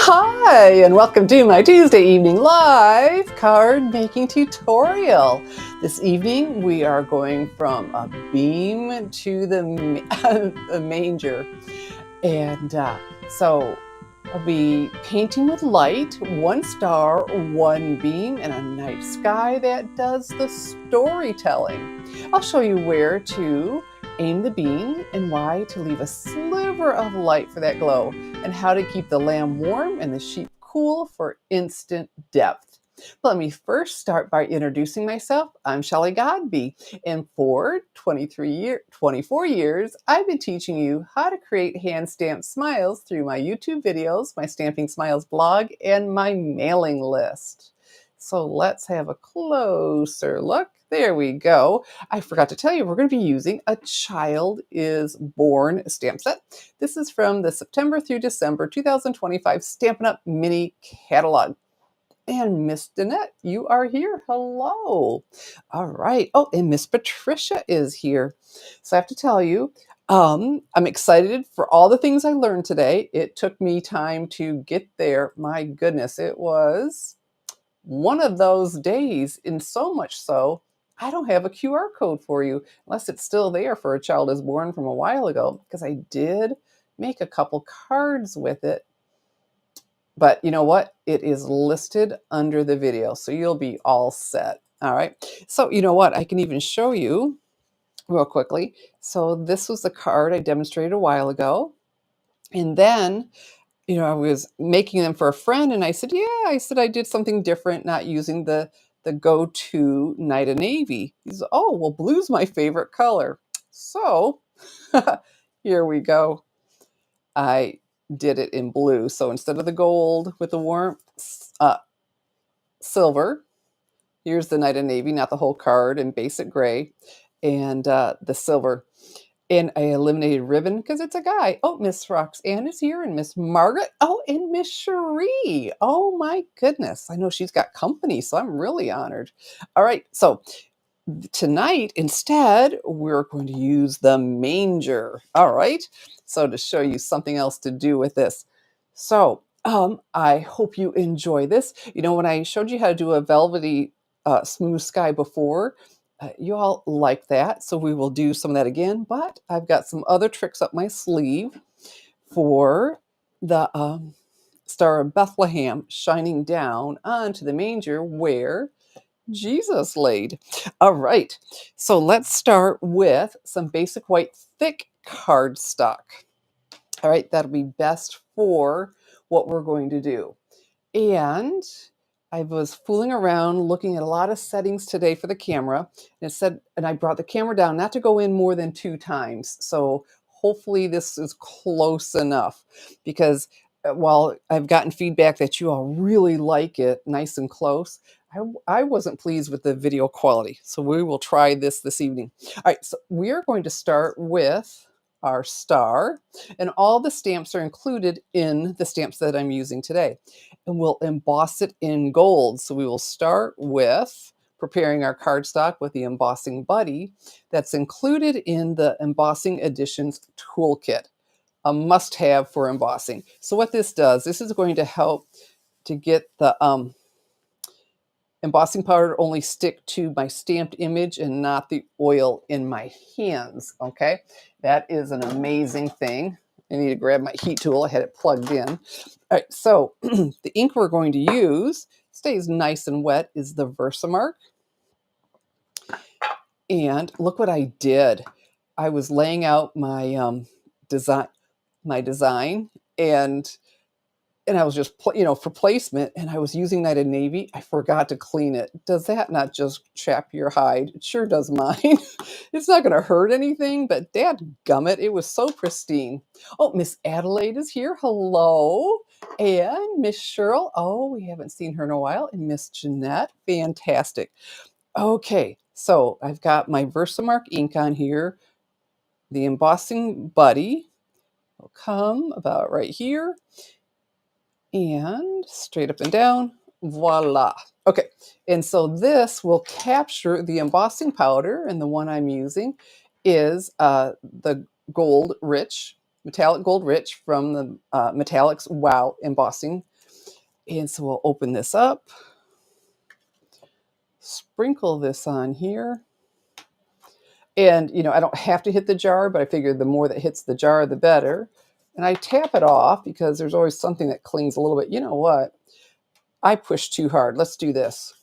Hi, and welcome to my Tuesday evening live card making tutorial. This evening we are going from a beam to the manger. And so I'll be painting with light, one star, one beam, and a night sky that does the storytelling. I'll show you where to aim the beam and why to leave a sliver of light for that glow, and how to keep the lamb warm and the sheep cool for instant depth. Let me first start by introducing myself. I'm Shelley Godby, and for 24 years, I've been teaching you how to create hand-stamped smiles through my YouTube videos, my Stamping Smiles blog, and my mailing list. So let's have a closer look. There we go. I forgot to tell you, we're going to be using a Child is Born stamp set. This is from the September through December 2025 Stampin' Up! Mini Catalog. And Miss Danette, you are here. Hello. All right. Oh, and Miss Patricia is here. So I have to tell you, I'm excited for all the things I learned today. It took me time to get there. My goodness, it was one of those days, and so much so, I don't have a QR code for you, unless it's still there for A Child is Born from a while ago, because I did make a couple cards with it. But you know what? It is listed under the video, so you'll be all set. All right. So you know what? I can even show you real quickly. So this was the card I demonstrated a while ago. And then, I was making them for a friend, and I said, I did something different, not using the go-to Night of Navy. He said, oh, well, blue's my favorite color. So here we go. I did it in blue. So instead of the gold with the warmth, silver. Here's the Night of Navy, not the whole card, in basic gray, and the silver. And I eliminated ribbon because it's a guy. Oh, Miss Roxanne is here, and Miss Margaret. Oh, and Miss Cherie. Oh my goodness. I know she's got company, so I'm really honored. All right, so tonight, instead, we're going to use the manger. All right, so to show you something else to do with this. So I hope you enjoy this. When I showed you how to do a velvety smooth sky before, you all like that, so we will do some of that again, but I've got some other tricks up my sleeve for the Star of Bethlehem shining down onto the manger where Jesus laid. All right, so let's start with some basic white thick cardstock. All right, that'll be best for what we're going to do. And I was fooling around looking at a lot of settings today for the camera, and I brought the camera down not to go in more than 2 times. So hopefully this is close enough, because while I've gotten feedback that you all really like it nice and close, I wasn't pleased with the video quality. So we will try this evening. All right, so we are going to start with our star, and all the stamps are included in the stamps that I'm using today. And we'll emboss it in gold. So we will start with preparing our cardstock with the embossing buddy that's included in the Embossing Editions toolkit, a must-have for embossing. So what this does, this is going to help to get the embossing powder only stick to my stamped image and not the oil in my hands, okay? That is an amazing thing. I need to grab my heat tool. I had it plugged in. All right, so the ink we're going to use, stays nice and wet, is the Versamark. And look what I did. I was laying out my design, and I was just, for placement, and I was using Night of Navy. I forgot to clean it. Does that not just chap your hide? It sure does mine. It's not going to hurt anything, but dadgummit, it was so pristine. Oh, Miss Adelaide is here. Hello. And Miss Cheryl. Oh, we haven't seen her in a while. And Miss Jeanette. Fantastic. Okay, so I've got my Versamark ink on here. The embossing buddy will come about right here. And straight up and down, voila. Okay, and so this will capture the embossing powder, and the one I'm using is the Gold Rich, Metallic Gold Rich from the Metallics Wow embossing And so we'll open this up, sprinkle this on here. And, you know, I don't have to hit the jar, but I figured the more that hits the jar, the better. And I tap it off because there's always something that clings a little bit. You know what? I pushed too hard. Let's do this.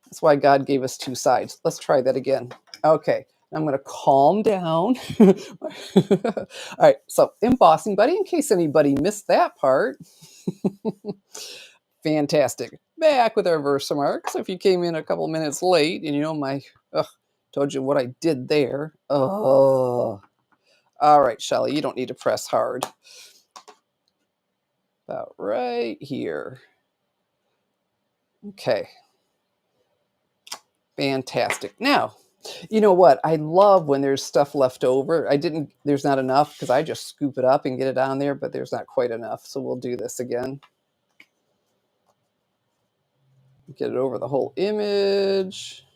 That's why God gave us two sides. Let's try that again. Okay. I'm going to calm down. All right. So embossing buddy, in case anybody missed that part. Fantastic. Back with our Versamark. So if you came in a couple minutes late and you know told you what I did there. Oh. All right, Shelly, you don't need to press hard. About right here. Okay. Fantastic. Now, you know what? I love when there's stuff left over. There's not enough because I just scoop it up and get it on there, but there's not quite enough. So we'll do this again. Get it over the whole image.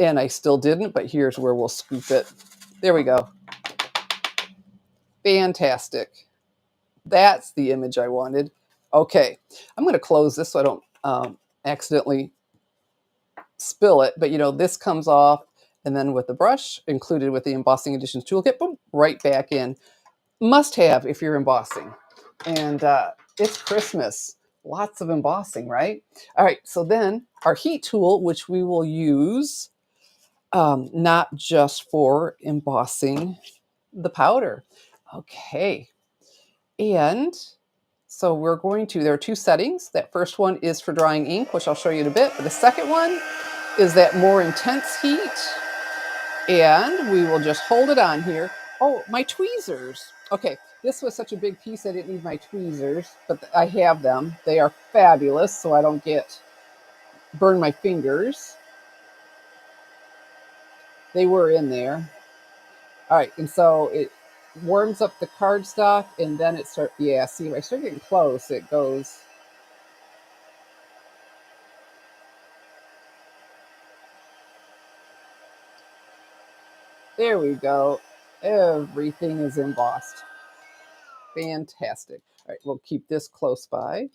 And I still didn't, but here's where we'll scoop it. There we go. Fantastic. That's the image I wanted. Okay. I'm going to close this so I don't accidentally spill it. But, you know, this comes off. And then with the brush included with the Embossing Editions toolkit, boom, right back in. Must have if you're embossing. And it's Christmas. Lots of embossing, right? All right. So then our heat tool, which we will use not just for embossing the powder. Okay. And so there are two settings. That first one is for drying ink, which I'll show you in a bit. But the second one is that more intense heat. And we will just hold it on here. Oh, my tweezers. Okay, this was such a big piece I didn't need my tweezers, but I have them. They are fabulous, so I don't burn my fingers. They were in there. All right, and so it warms up the cardstock, and then it starts, yeah, see, if I start getting close, it goes. There we go. Everything is embossed. Fantastic. All right, we'll keep this close by.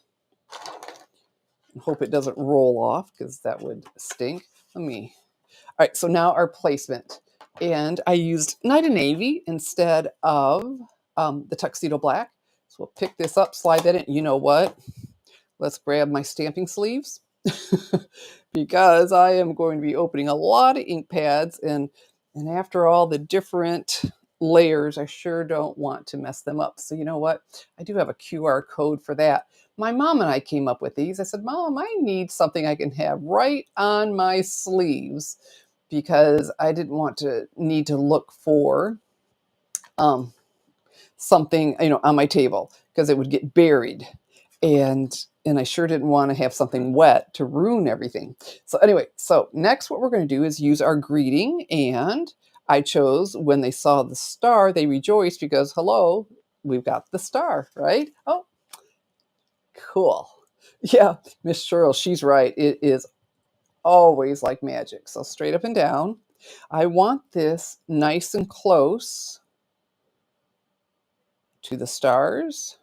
Hope it doesn't roll off because that would stink. All right, so now our placement. And I used Night and Navy instead of the Tuxedo Black. So we'll pick this up, slide that in. You know what? Let's grab my stamping sleeves because I am going to be opening a lot of ink pads. And after all the different layers, I sure don't want to mess them up. So you know what? I do have a QR code for that. My mom and I came up with these. I said, Mom, I need something I can have right on my sleeves because I didn't want to need to look for something, you know, on my table because it would get buried. And I sure didn't want to have something wet to ruin everything. So anyway, so next what we're going to do is use our greeting. And I chose when they saw the star, they rejoiced because, hello, we've got the star, right? Oh, cool. Yeah, Miss Cheryl, she's right. It is always like magic. So straight up and down. I want this nice and close to the stars.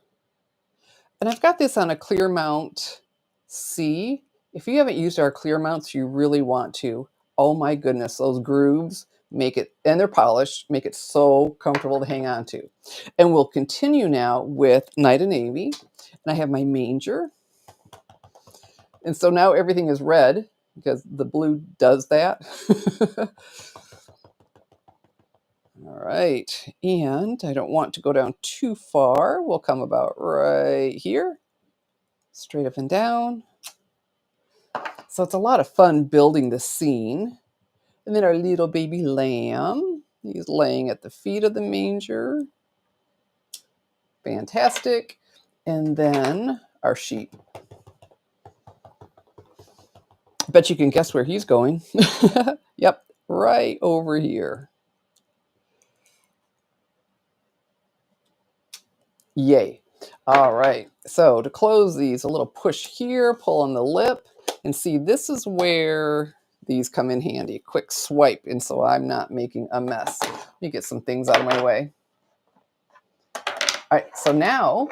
And I've got this on a clear mount C. If you haven't used our clear mounts, you really want to. Oh my goodness, those grooves make it, and they're polished, make it so comfortable to hang on to. And we'll continue now with Night and Navy. And I have my manger. And so now everything is red because the blue does that. All right, and I don't want to go down too far. We'll come about right here, straight up and down. So it's a lot of fun building the scene. And then our little baby lamb, he's laying at the feet of the manger. Fantastic. And then our sheep. I bet you can guess where he's going. Yep, right over here. Yay. All right, so to close these, a little push here, pull on the lip, and see this is where these come in handy. Quick swipe, and so I'm not making a mess. Let me get some things out of my way. All right, so now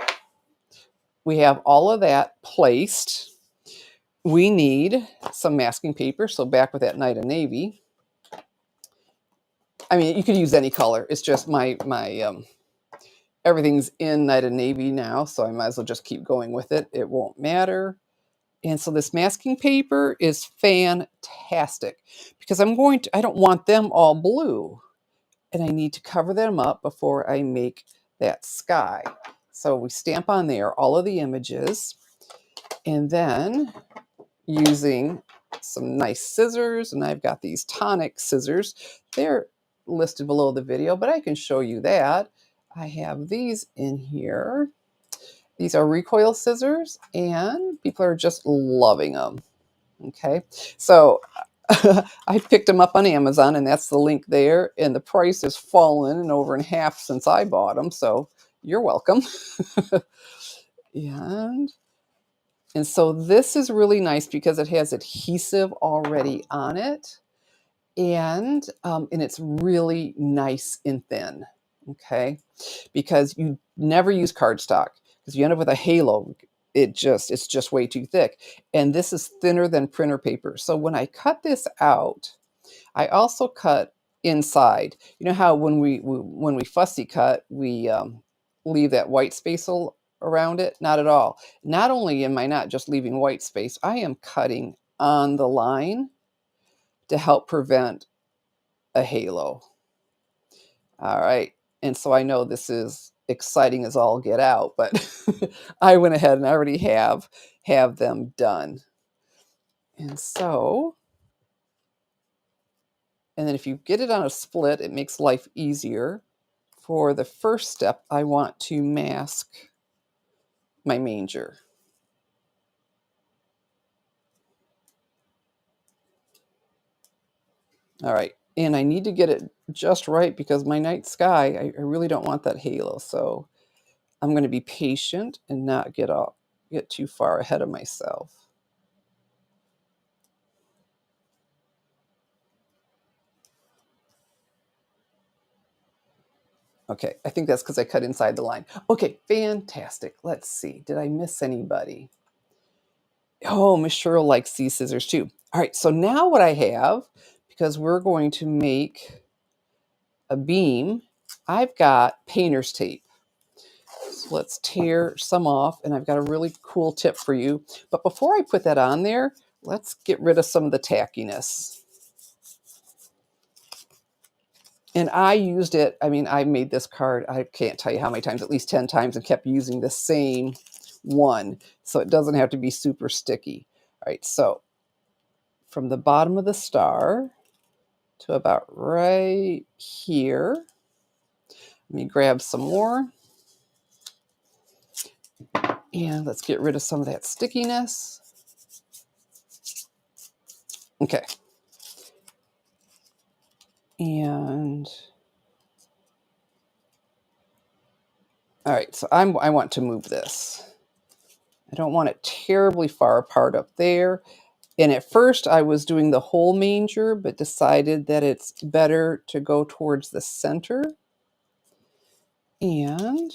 we have all of that placed. We need some masking paper. So back with that Night of Navy. I mean, you could use any color. It's just my everything's in Night of Navy now, so I might as well just keep going with it. It won't matter. And so this masking paper is fantastic because I don't want them all blue. And I need to cover them up before I make that sky. So we stamp on there all of the images, and then using some nice scissors, and I've got these tonic scissors. They're listed below the video, but I can show you that. I have these in here. These are recoil scissors, and people are just loving them. Okay, so I picked them up on Amazon, and that's the link there, and the price has fallen and over in half since I bought them, so you're welcome. And so this is really nice because it has adhesive already on it, and it's really nice and thin. Okay, because you never use cardstock because you end up with a halo. It's just way too thick, and this is thinner than printer paper. So when I cut this out, I also cut inside. You know how when we fussy cut, we leave that white space around it? Not at all. Not only am I not just leaving white space, I am cutting on the line to help prevent a halo. All right. And so I know this is exciting as all get out, but I went ahead and I already have them done. And so, and then if you get it on a split, it makes life easier. For the first step, I want to mask my manger. All right, and I need to get it just right because my night sky, I really don't want that halo. So I'm going to be patient and not get too far ahead of myself. Okay, I think that's because I cut inside the line. Okay, fantastic. Let's see. Did I miss anybody? Oh, Miss Cheryl likes these scissors too. All right, so now what I have, because we're going to make a beam, I've got painter's tape. So let's tear some off, and I've got a really cool tip for you. But before I put that on there, let's get rid of some of the tackiness. And I used it, I mean, I made this card, I can't tell you how many times, at least 10 times, and kept using the same one. So it doesn't have to be super sticky. All right, so from the bottom of the star to about right here, let me grab some more. And let's get rid of some of that stickiness. Okay. And all right, so I want to move this. I don't want it terribly far apart up there. And at first I was doing the whole manger, but decided that it's better to go towards the center. And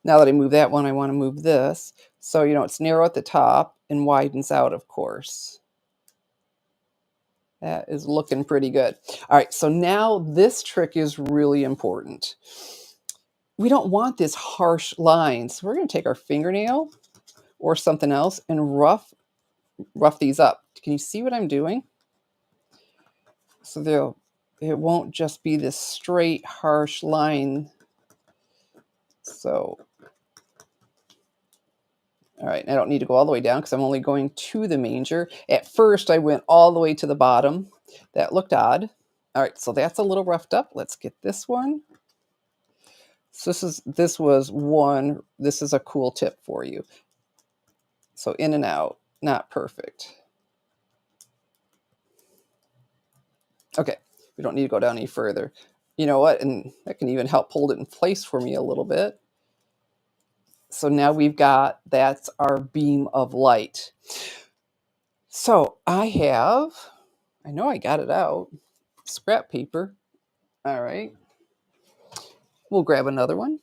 now that I move that one, I want to move this. So, it's narrow at the top and widens out, of course. That is looking pretty good. All right, so now this trick is really important. We don't want this harsh line. So we're going to take our fingernail or something else and rough these up. Can you see what I'm doing? So it won't just be this straight, harsh line. So, all right, I don't need to go all the way down because I'm only going to the manger. At first, I went all the way to the bottom. That looked odd. All right, so that's a little roughed up. Let's get this one. So this is a cool tip for you. So in and out, not perfect. Okay, we don't need to go down any further. You know what? And that can even help hold it in place for me a little bit. So now that's our beam of light. So I know I got it out, scrap paper. All right, we'll grab another one.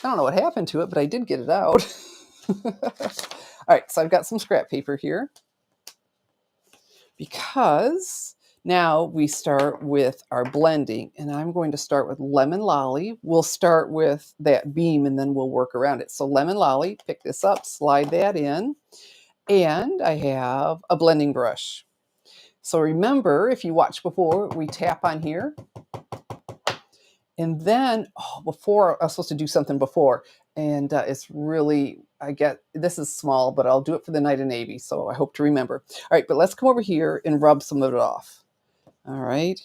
I don't know what happened to it, but I did get it out. All right, so I've got some scrap paper here because now we start with our blending, and I'm going to start with lemon lolly. We'll start with that beam and then we'll work around it. So lemon lolly, pick this up, slide that in, and I have a blending brush. So remember, if you watched before, we tap on here. And then, before, I was supposed to do something before, and it's really, this is small, but I'll do it for the night of Navy, so I hope to remember. All right, but let's come over here and rub some of it off. All right,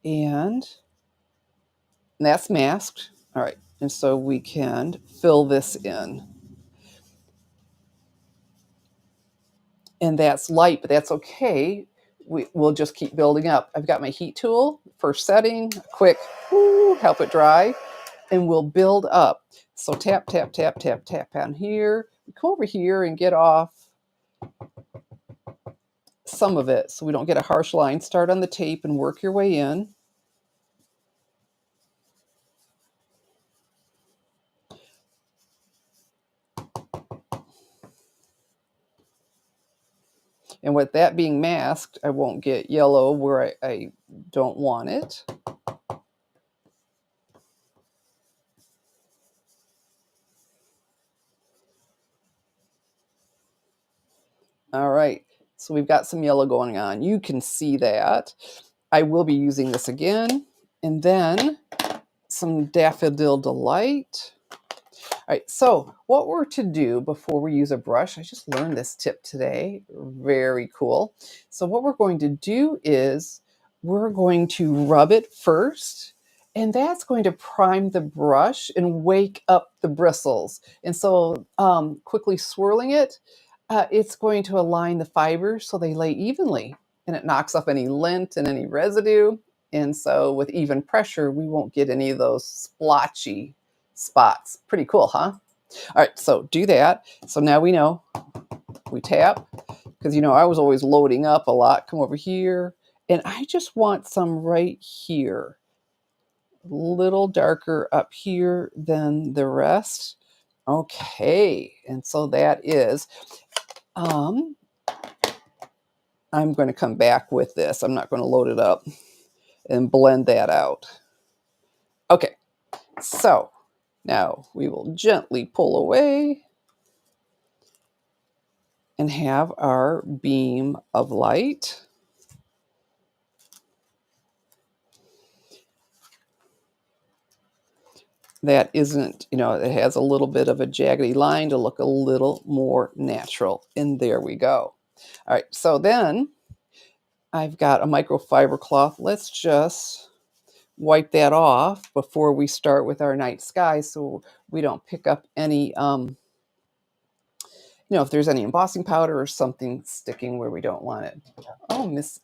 and that's masked. All right, and so we can fill this in. And that's light, but that's okay. We'll just keep building up. I've got my heat tool, first setting, quick, help it dry, and we'll build up. So tap, tap, tap, tap, tap on here. Come over here and get off some of it so we don't get a harsh line. Start on the tape and work your way in. And with that being masked, I won't get yellow where I don't want it. All right, so we've got some yellow going on. You can see that. I will be using this again. And then some Daffodil Delight. All right, so what we're to do before we use a brush, I just learned this tip today. Very cool. So what we're going to do is we're going to rub it first, and that's going to prime the brush and wake up the bristles. And so quickly swirling it, it's going to align the fibers so they lay evenly, and it knocks off any lint and any residue. And so with even pressure, we won't get any of those splotchy spots. Pretty cool, huh? All right, so do that. So now we know we tap, because I was always loading up a lot. Come over here, and I just want some right here, a little darker up here than the rest. Okay, and so that is, I'm going to come back with this. I'm not going to load it up and blend that out. Okay, so now we will gently pull away and have our beam of light. That isn't, it has a little bit of a jaggedy line to look a little more natural. And there we go. All right, so then I've got a microfiber cloth. Let's just wipe that off before we start with our night sky so we don't pick up any, if there's any embossing powder or something sticking where we don't want it. Oh, Miss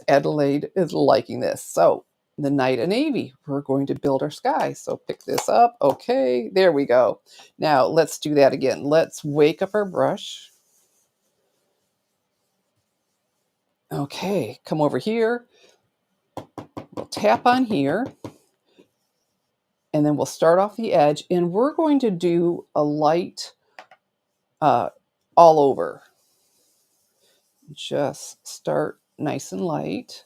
Adelaide is liking this. So the night of Navy, we're going to build our sky. So pick this up. Okay, there we go. Now let's do that again. Let's wake up our brush. Okay, come over here. We'll tap on here. And then we'll start off the edge. And we're going to do a light all over. Just start nice and light.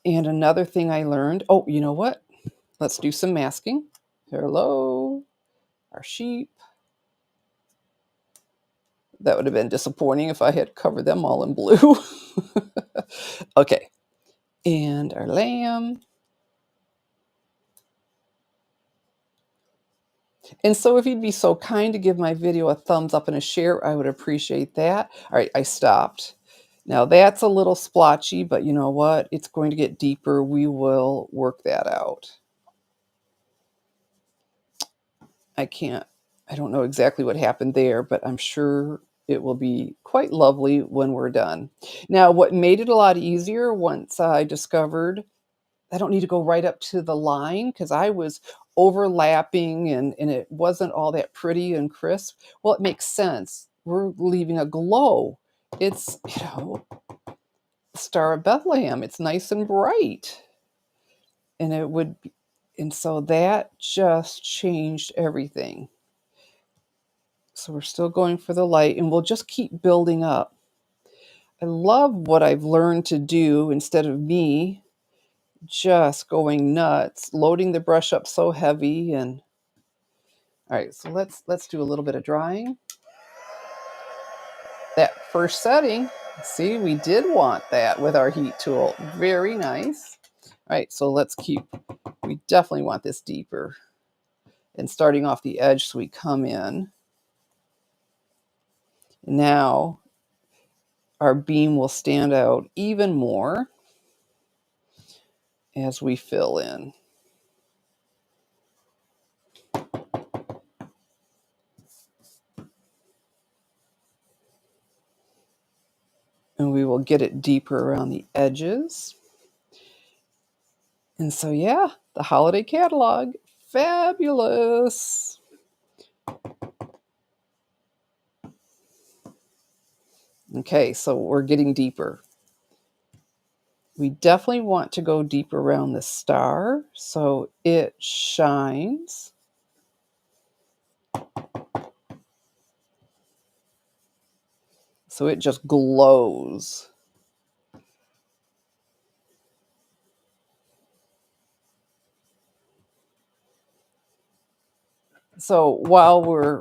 And another thing I learned, you know what? Let's do some masking. Hello, our sheep. That would have been disappointing if I had covered them all in blue. Okay, and our lamb. And so if you'd be so kind to give my video a thumbs up and a share, I would appreciate that. All right, I stopped. Now that's a little splotchy, but you know what? It's going to get deeper. We will work that out. I don't know exactly what happened there, but I'm sure it will be quite lovely when we're done. Now, what made it a lot easier once I discovered I don't need to go right up to the line, because I was overlapping and it wasn't all that pretty and crisp. Well, it makes sense. We're leaving a glow. It's, Star of Bethlehem. It's nice and bright. And And so that just changed everything. So we're still going for the light, and we'll just keep building up. I love what I've learned to do instead of me just going nuts, loading the brush up so heavy. And all right, so let's do a little bit of drying. That first setting, see, we did want that with our heat tool. Very nice. All right, so let's keep, we definitely want this deeper. And starting off the edge, so we come in. Now our beam will stand out even more as we fill in. And we will get it deeper around the edges. And so, yeah, the holiday catalog, fabulous. Okay, so we're getting deeper. We definitely want to go deeper around the star so it shines. So it just glows. So while we're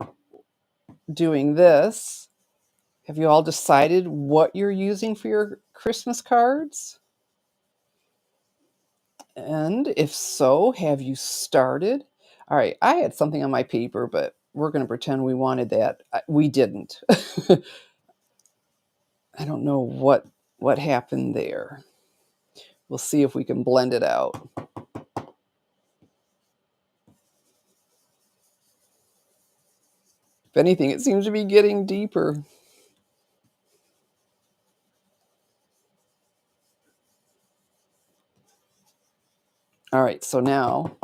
doing this, have you all decided what you're using for your Christmas cards? And if so, have you started? All right, I had something on my paper, but we're going to pretend we wanted that. We didn't. I don't know what happened there. We'll see if we can blend it out. If anything, it seems to be getting deeper. All right, so now,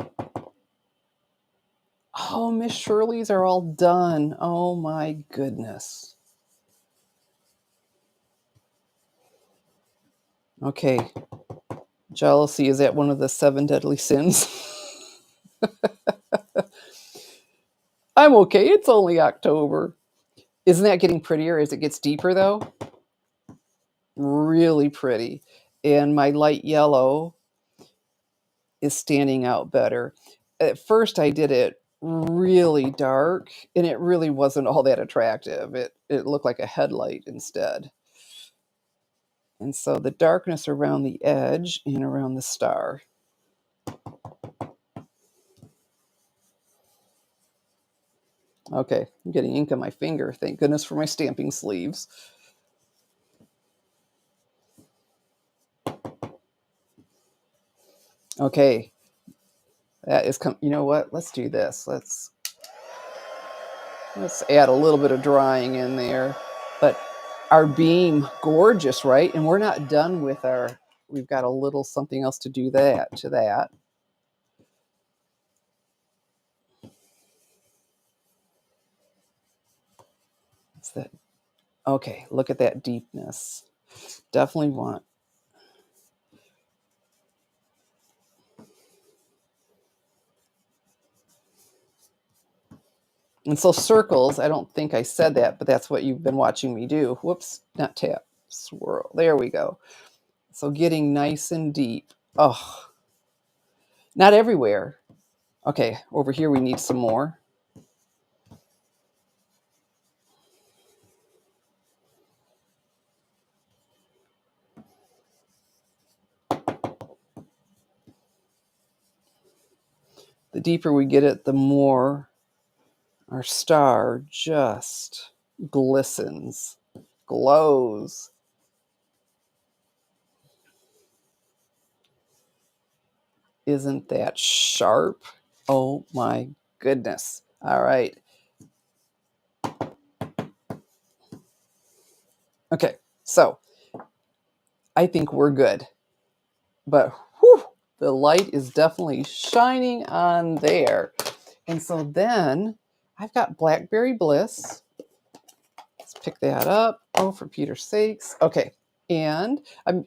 oh, Miss Shirley's are all done. Oh my goodness. Okay, jealousy, is that one of the 7 deadly sins? I'm okay, it's only October. Isn't that getting prettier as it gets deeper though? Really pretty. And my light yellow is standing out better. At first I did it really dark and it really wasn't all that attractive. It looked like a headlight instead. And so the darkness around the edge and around the star. Okay, I'm getting ink on my finger. Thank goodness for my stamping sleeves. Okay, that is you know what? Let's do this. Let's add a little bit of drying in there. But our beam, gorgeous, right? And we're not done with our, we've got a little something else to do to that. What's that? Okay, look at that deepness. Definitely want. And so circles, I don't think I said that, but that's what you've been watching me do. Whoops, not tap, swirl. There we go. So getting nice and deep. Oh, not everywhere. Okay, over here we need some more. The deeper we get it, the more our star just glistens, glows. Isn't that sharp? Oh my goodness. All right. Okay, so I think we're good. But whew, the light is definitely shining on there. And so then I've got Blackberry Bliss. Let's pick that up. Oh, for Peter's sakes. Okay, and I'm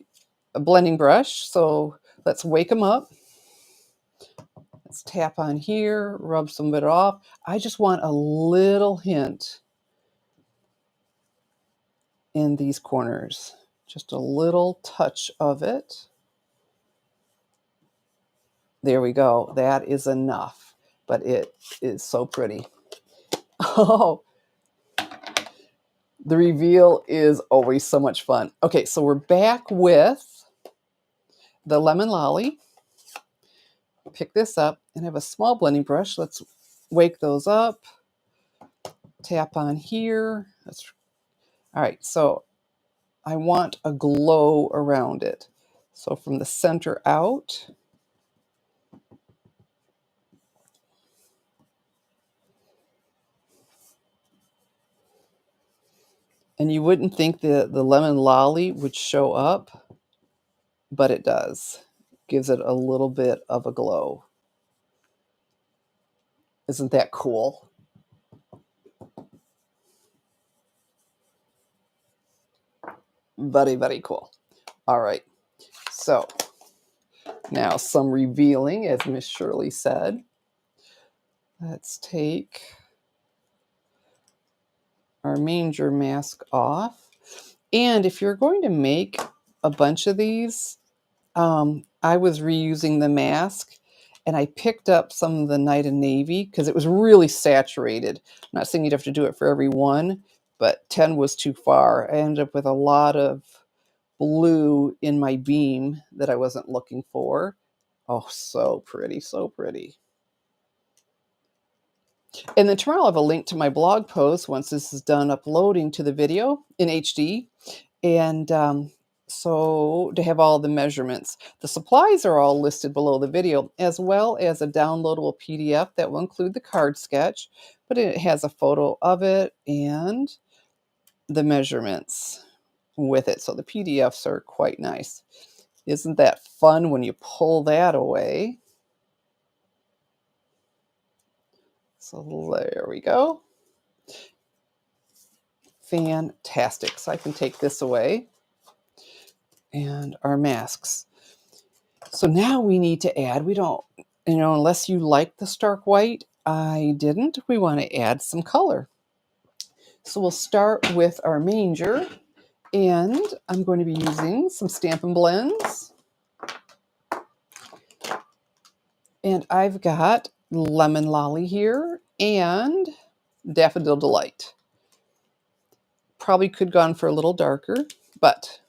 a blending brush. So let's wake them up. Let's tap on here, rub some of it off. I just want a little hint in these corners. Just a little touch of it. There we go. That is enough, but it is so pretty. Oh, the reveal is always so much fun. Okay, so we're back with the lemon lolly. Pick this up and have a small blending brush. Let's wake those up. Tap on here. All right, so I want a glow around it. So from the center out, and you wouldn't think the lemon lolly would show up, but it does. Gives it a little bit of a glow. Isn't that cool? Very, very cool. All right, so now some revealing, as Miss Shirley said. Let's take our manger mask off. And if you're going to make a bunch of these, I was reusing the mask and I picked up some of the Night and Navy because it was really saturated. I'm not saying you'd have to do it for every one, but 10 was too far. I ended up with a lot of blue in my beam that I wasn't looking for. Oh, so pretty, so pretty. And then tomorrow I'll have a link to my blog post once this is done uploading to the video in HD. And so to have all the measurements. The supplies are all listed below the video, as well as a downloadable PDF that will include the card sketch, but it has a photo of it and the measurements with it. So the PDFs are quite nice. Isn't that fun when you pull that away? So there we go. Fantastic. So I can take this away. And our masks. So now we need to add, we don't, unless you like the stark white, I didn't, we want to add some color. So we'll start with our manger, and I'm going to be using some Stampin' Blends. And I've got Lemon Lolly here and Daffodil Delight. Probably could have gone for a little darker, but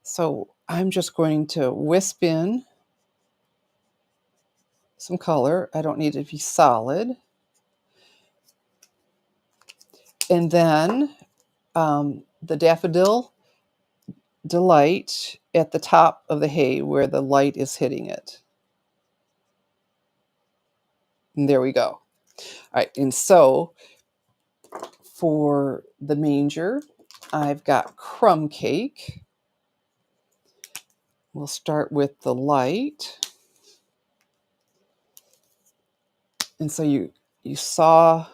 so I'm just going to wisp in some color. I don't need it to be solid. And then the Daffodil Delight at the top of the hay where the light is hitting it. And there we go. All right, and so for the manger, I've got crumb cake. We'll start with the light. And so you saw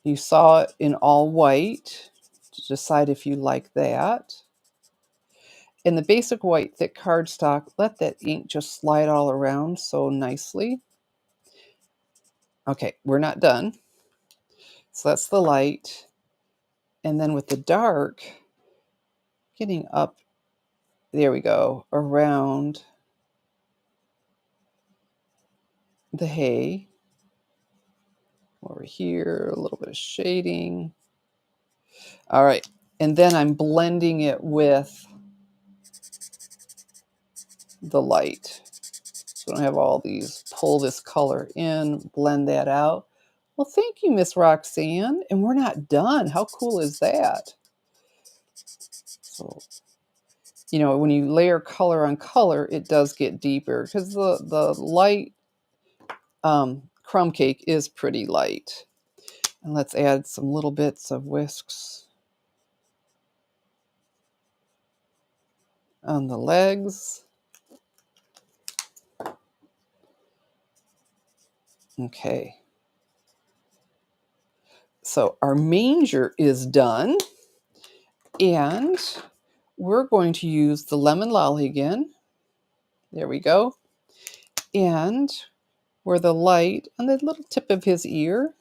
it in all white to decide if you like that. In the basic white thick cardstock, let that ink just slide all around so nicely. Okay, we're not done. So that's the light. And then with the dark, getting up, there we go, around the hay. Over here, a little bit of shading. All right, and then I'm blending it with the light. So I don't have all these, pull this color in, blend that out. Well, thank you, Miss Roxanne. And we're not done. How cool is that? So, when you layer color on color, it does get deeper because the light crumb cake is pretty light. And let's add some little bits of whisks on the legs. Okay. So our manger is done. And we're going to use the lemon lolly again. There we go. And where the light on the little tip of his ear,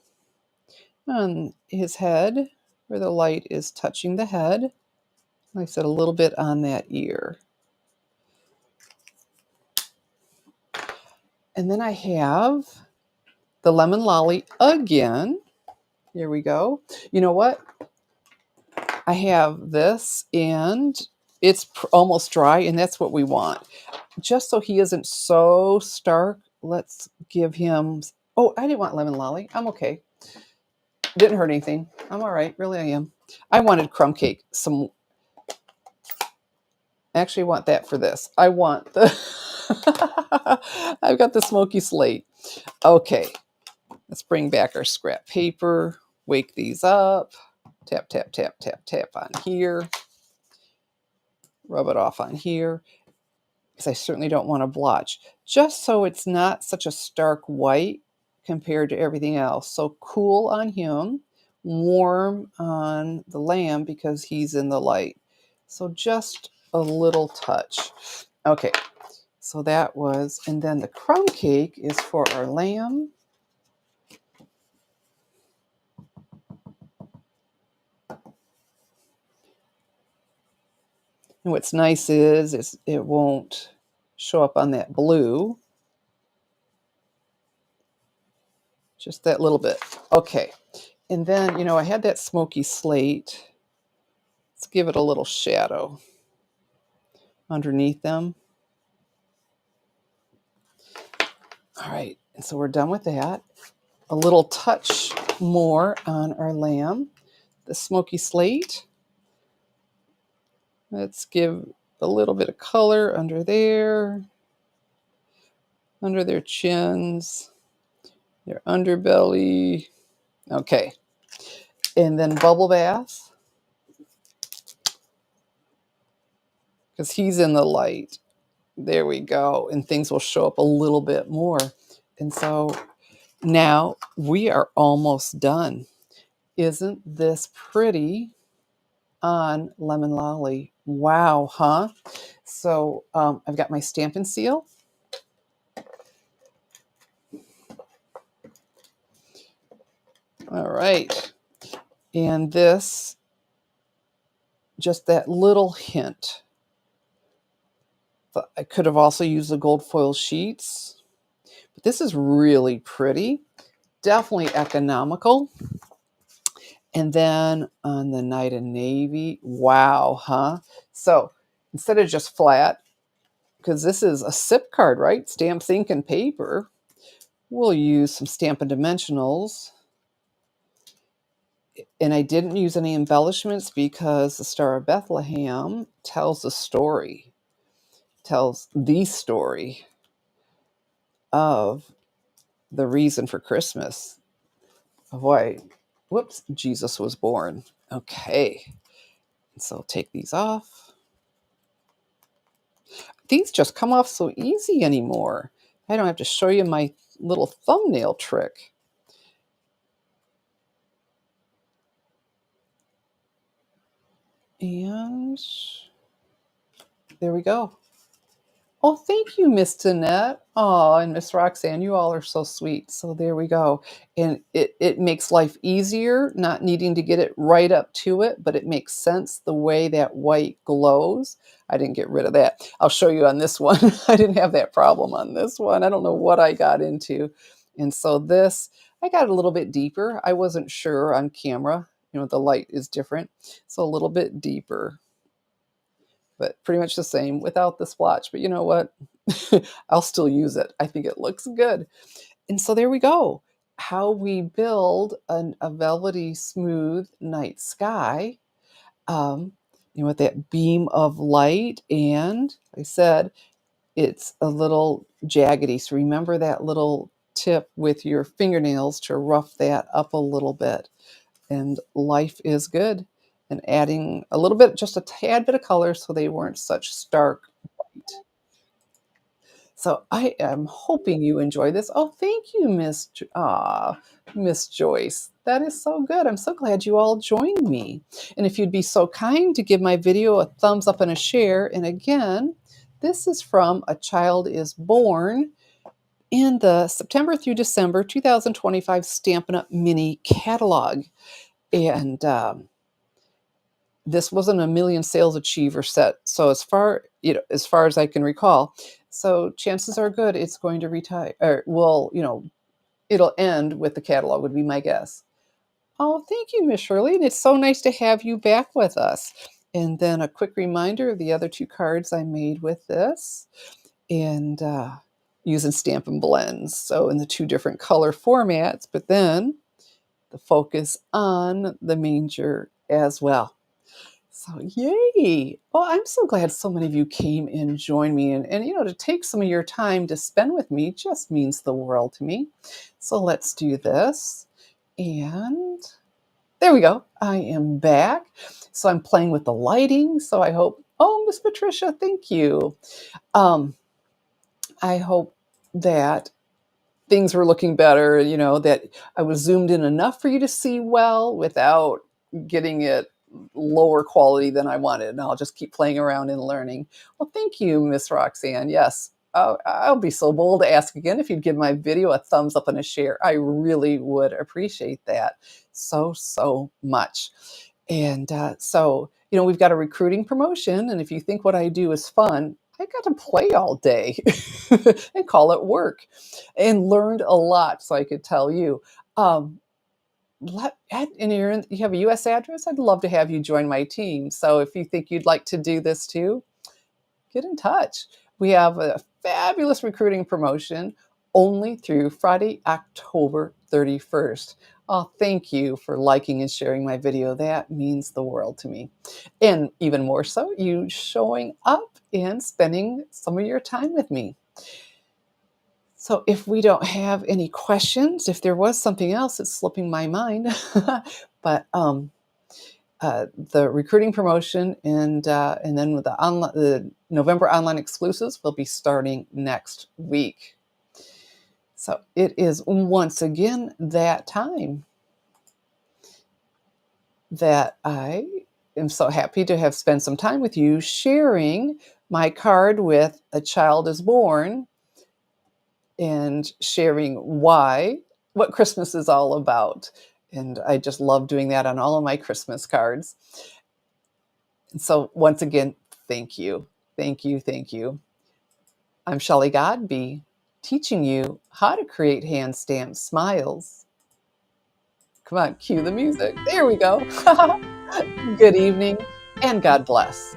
on his head, where the light is touching the head. Like I said, a little bit on that ear. And then I have the lemon lolly again. Here we go. You know what? I have this and it's almost dry, and that's what we want. Just so he isn't so stark, let's give him... Oh, I didn't want lemon lolly. I'm okay. Didn't hurt anything. I'm all right. Really, I am. I wanted crumb cake. Actually, I want that for this. I want the... I've got the smoky slate. Okay. Let's bring back our scrap paper. Wake these up. Tap, tap, tap, tap, tap on here. Rub it off on here, because I certainly don't want to blotch. Just so it's not such a stark white compared to everything else. So cool on him, warm on the lamb because he's in the light. So just a little touch. Okay, so that was... And then the crumb cake is for our lamb. And what's nice is it won't show up on that blue. Just that little bit. Okay. And then, I had that smoky slate. Let's give it a little shadow underneath them. All right. And so we're done with that. A little touch more on our lamb. The smoky slate. Let's give a little bit of color under there. Under their chins. Their underbelly. Okay. And then bubble bath. Because he's in the light. There we go. And things will show up a little bit more. And so now we are almost done. Isn't this pretty on lemon lolly? Wow, huh? So I've got my Stampin' Seal. All right. And this, just that little hint. I could have also used the gold foil sheets. But this is really pretty. Definitely economical. And then on the Night of Navy, wow, huh? So instead of just flat, because this is a SIP card, right? Stamps, ink, and paper. We'll use some Stampin' Dimensionals. And I didn't use any embellishments because the Star of Bethlehem tells the story. Tells the story of the reason for Christmas. Of why, Jesus was born. Okay. So take these off. These just come off so easy anymore. I don't have to show you my little thumbnail trick. And there we go. Oh, thank you, Miss Danette. Oh, and Miss Roxanne, you all are so sweet. So there we go. And it makes life easier, not needing to get it right up to it, but it makes sense the way that white glows. I didn't get rid of that. I'll show you on this one. I didn't have that problem on this one. I don't know what I got into. And so this, I got a little bit deeper. I wasn't sure on camera. The light is different. So a little bit deeper. But pretty much the same without the splotch. But you know what? I'll still use it. I think it looks good. And so there we go. How we build a velvety, smooth night sky. With that beam of light. And like I said, it's a little jaggedy. So remember that little tip with your fingernails to rough that up a little bit. And life is good. And adding a little bit, just a tad bit of color so they weren't such stark white. So I am hoping you enjoy this. Oh, thank you, Miss Joyce. That is so good. I'm so glad you all joined me. And if you'd be so kind to give my video a thumbs up and a share. And again, this is from A Child is Born. in the September through December 2025 Stampin' Up! Mini catalog. And this wasn't a million sales achiever set. So as far as I can recall, so chances are good it's going to retire or will, it'll end with the catalog would be my guess. Oh, thank you, Miss Shirley. And it's so nice to have you back with us. And then a quick reminder of the other two cards I made with this and using Stampin' Blends. So in the two different color formats, but then the focus on the manger as well. So yay! Well, I'm so glad so many of you came and joined me and to take some of your time to spend with me just means the world to me. So let's do this. And there we go. I am back. So I'm playing with the lighting. So I hope, oh, Miss Patricia, thank you. Um, I hope that things were looking better, that I was zoomed in enough for you to see well without getting it lower quality than I wanted. And I'll just keep playing around and learning. Well, thank you, Miss Roxanne. Yes, I'll be so bold to ask again if you'd give my video a thumbs up and a share. I really would appreciate that so, so much. And we've got a recruiting promotion. And if you think what I do is fun, I got to play all day and call it work and learned a lot. So I could tell you. You have a US address? I'd love to have you join my team. So if you think you'd like to do this too, get in touch. We have a fabulous recruiting promotion only through Friday, October 31st. Oh, thank you for liking and sharing my video. That means the world to me. And even more so, you showing up and spending some of your time with me. So if we don't have any questions, if there was something else that's slipping my mind, but the recruiting promotion and then with the November online exclusives will be starting next week. So it is once again that time that I am so happy to have spent some time with you sharing my card with A Child is Born and sharing what Christmas is all about. And I just love doing that on all of my Christmas cards. And so once again, thank you. Thank you. Thank you. I'm Shelley Godby, teaching you how to create hand stamped smiles. Come on, cue the music. There we go. Good evening and God bless.